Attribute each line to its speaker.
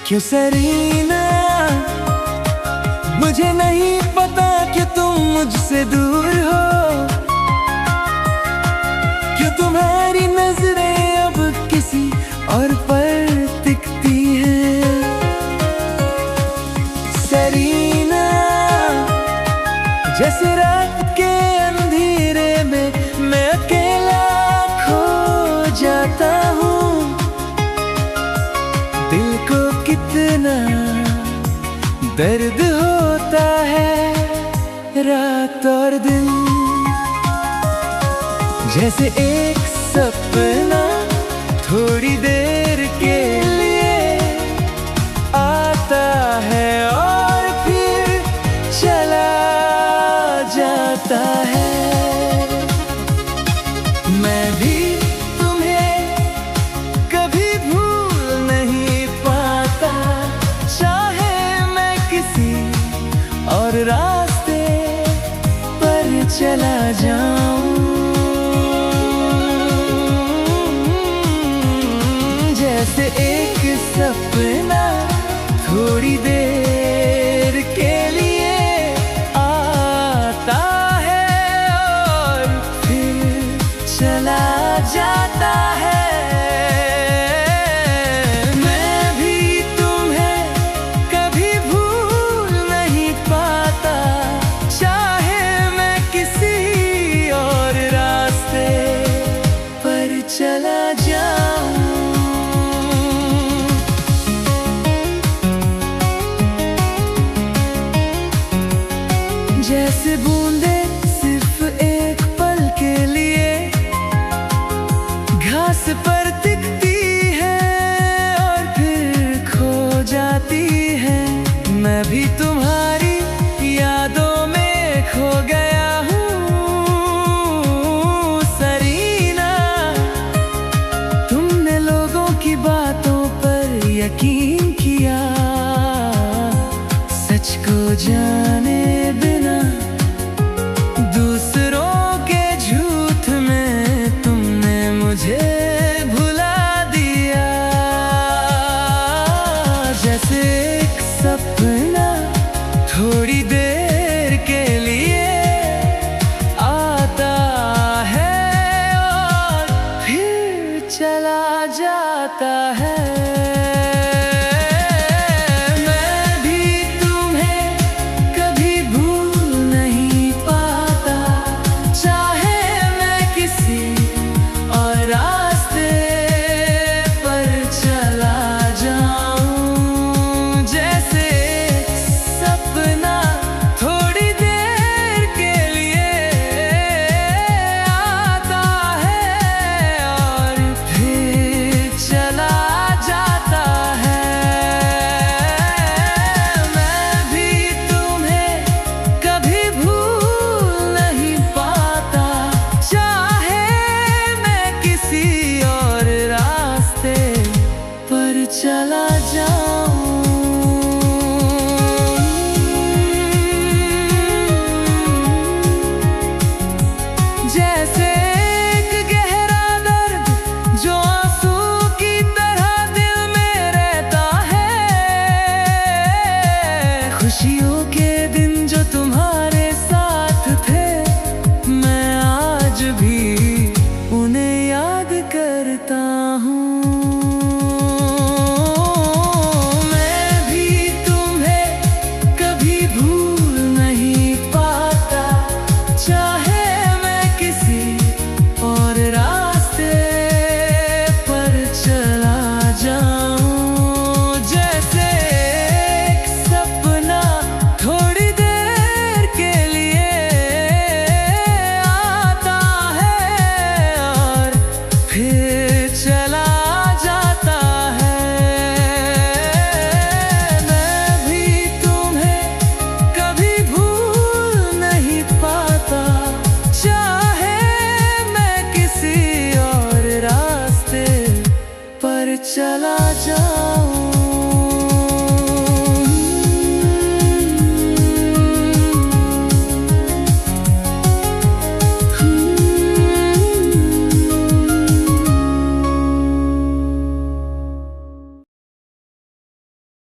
Speaker 1: क्यों सरीना, मुझे नहीं पता कि तुम मुझसे दूर हो। क्यों तुम्हारी नजरें अब किसी और पर टिकती हैं। सरीना, जैसे रात के अंधेरे में मैं अकेला खो जाता हूँ। दिल को कितना दर्द होता है रात और दिन। जैसे एक सपना थोड़ी देर के लिए आता है और फिर चला जाता है। मैं भी और रास्ते पर चला जाऊं। जैसे एक सपना थोड़ी देर के लिए आता है और फिर चला जाता है। चला जाऊं। जैसे बूंदे सिर्फ एक पल के लिए घास पर टिकती है और फिर खो जाती है। मैं भी तुम्हारी यादों में खो गया हूँ। की बातों पर यकीन किया, सच को जाने बिना दूसरों के झूठ में तुमने मुझे भुला दिया। जैसे एक सपना थोड़ी देर के लिए आता है और फिर चला जाता है। चला जा।